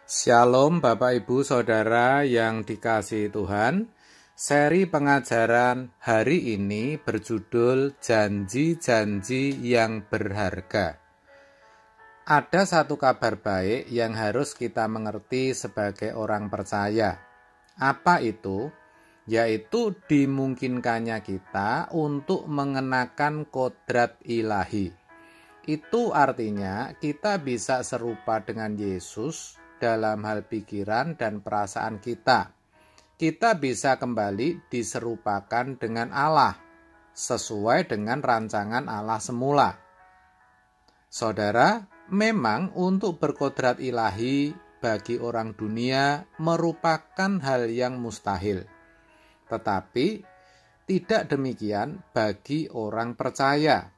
Shalom Bapak Ibu Saudara yang dikasihi Tuhan. Seri pengajaran hari ini berjudul Janji-janji yang berharga. Ada satu kabar baik yang harus kita mengerti sebagai orang percaya. Apa itu? Yaitu dimungkinkannya kita untuk mengenakan kodrat ilahi. Itu artinya kita bisa serupa dengan Yesus dalam hal pikiran dan perasaan kita. Kita bisa kembali diserupakan dengan Allah, sesuai dengan rancangan Allah semula. Saudara, memang untuk berkodrat ilahi bagi orang dunia merupakan hal yang mustahil. Tetapi tidak demikian bagi orang percaya.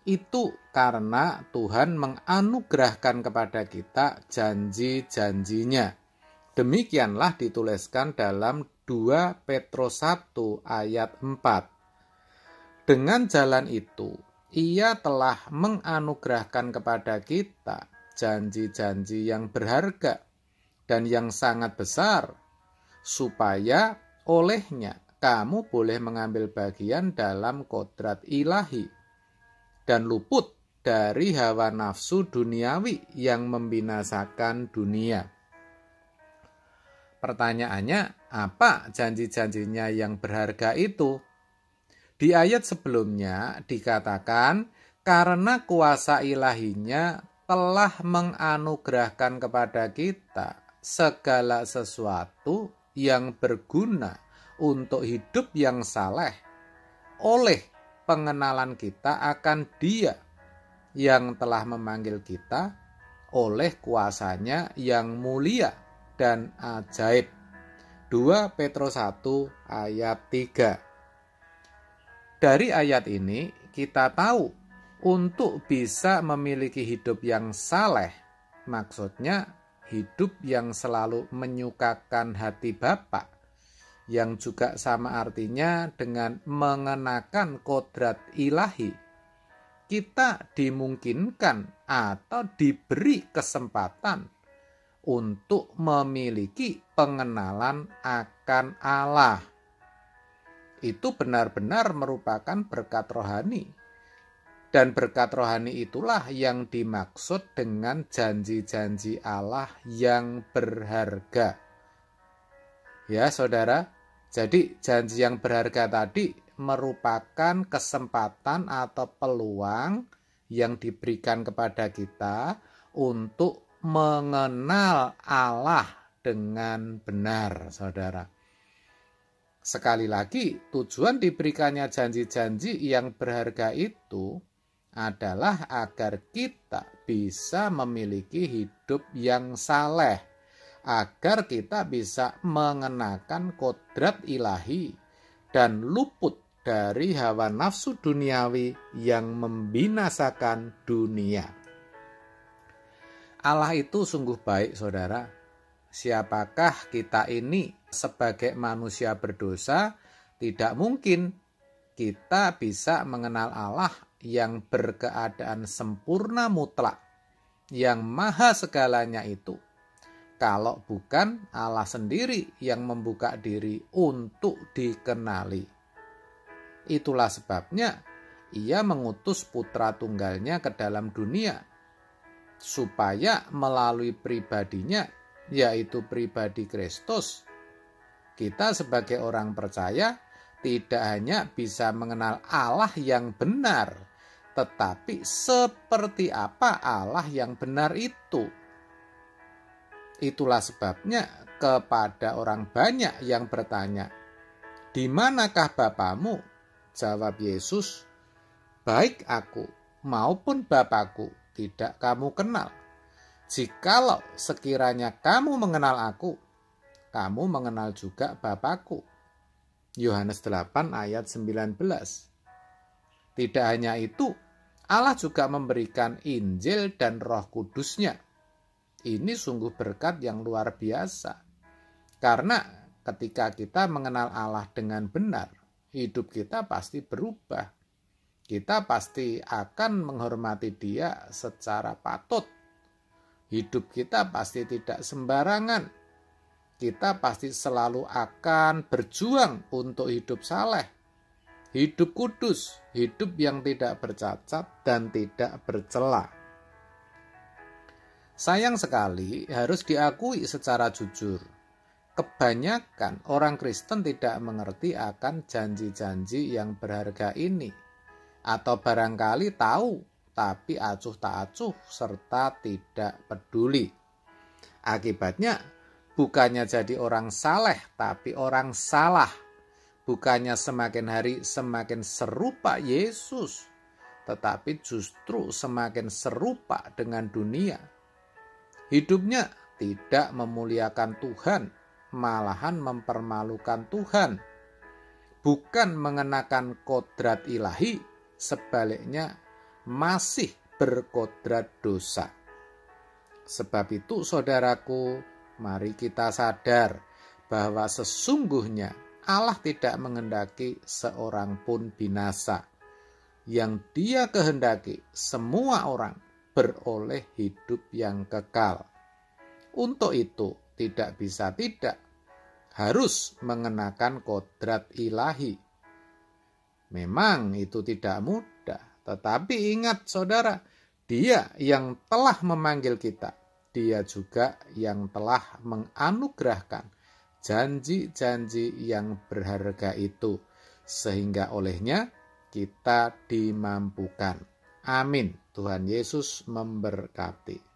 Itu karena Tuhan menganugerahkan kepada kita janji-janjinya. Demikianlah dituliskan dalam 2 Petrus 1 ayat 4. Dengan jalan itu, Ia telah menganugerahkan kepada kita janji-janji yang berharga dan yang sangat besar, supaya olehnya kamu boleh mengambil bagian dalam kodrat ilahi dan luput dari hawa nafsu duniawi yang membinasakan dunia. Pertanyaannya, apa janji-janjinya yang berharga itu? Di ayat sebelumnya dikatakan, karena kuasa ilahinya telah menganugerahkan kepada kita segala sesuatu yang berguna untuk hidup yang saleh oleh pengenalan kita akan Dia yang telah memanggil kita oleh kuasanya yang mulia dan ajaib. 2 Petrus 1 ayat 3. Dari ayat ini kita tahu untuk bisa memiliki hidup yang saleh, maksudnya hidup yang selalu menyukakan hati Bapa, yang juga sama artinya dengan mengenakan kodrat ilahi, kita dimungkinkan atau diberi kesempatan untuk memiliki pengenalan akan Allah. Itu benar-benar merupakan berkat rohani. Dan berkat rohani itulah yang dimaksud dengan janji-janji Allah yang berharga. Ya saudara, jadi janji yang berharga tadi merupakan kesempatan atau peluang yang diberikan kepada kita untuk mengenal Allah dengan benar, saudara. Sekali lagi, tujuan diberikannya janji-janji yang berharga itu adalah agar kita bisa memiliki hidup yang saleh, agar kita bisa mengenakan kodrat ilahi dan luput dari hawa nafsu duniawi yang membinasakan dunia. Allah itu sungguh baik, saudara. Siapakah kita ini sebagai manusia berdosa? Tidak mungkin kita bisa mengenal Allah yang berkeadaan sempurna mutlak, yang maha segalanya itu, kalau bukan Allah sendiri yang membuka diri untuk dikenali. Itulah sebabnya Ia mengutus putra tunggalnya ke dalam dunia, supaya melalui pribadinya, yaitu pribadi Kristus, kita sebagai orang percaya tidak hanya bisa mengenal Allah yang benar, tetapi seperti apa Allah yang benar itu. Itulah sebabnya kepada orang banyak yang bertanya, "Di manakah Bapamu?" Jawab Yesus, "Baik aku maupun Bapakku tidak kamu kenal. Jikalau sekiranya kamu mengenal aku, kamu mengenal juga Bapakku." Yohanes 8 ayat 19. Tidak hanya itu, Allah juga memberikan Injil dan Roh Kudus-Nya. Ini sungguh berkat yang luar biasa. Karena ketika kita mengenal Allah dengan benar, hidup kita pasti berubah. Kita pasti akan menghormati Dia secara patut. Hidup kita pasti tidak sembarangan. Kita pasti selalu akan berjuang untuk hidup saleh, hidup kudus, hidup yang tidak bercacat dan tidak bercela. Sayang sekali, harus diakui secara jujur, kebanyakan orang Kristen tidak mengerti akan janji-janji yang berharga ini, atau barangkali tahu tapi acuh tak acuh serta tidak peduli. Akibatnya bukannya jadi orang saleh tapi orang salah. Bukannya semakin hari semakin serupa Yesus, tetapi justru semakin serupa dengan dunia. Hidupnya tidak memuliakan Tuhan, malahan mempermalukan Tuhan. Bukan mengenakan kodrat ilahi, sebaliknya masih berkodrat dosa. Sebab itu saudaraku, mari kita sadar bahwa sesungguhnya Allah tidak menghendaki seorang pun binasa. Yang Dia kehendaki semua orang beroleh hidup yang kekal. Untuk itu tidak bisa tidak, harus mengenakan kodrat ilahi. Memang itu tidak mudah, tetapi ingat saudara, Dia yang telah memanggil kita, Dia juga yang telah menganugerahkan janji-janji yang berharga itu, sehingga olehnya kita dimampukan. Amin. Tuhan Yesus memberkati.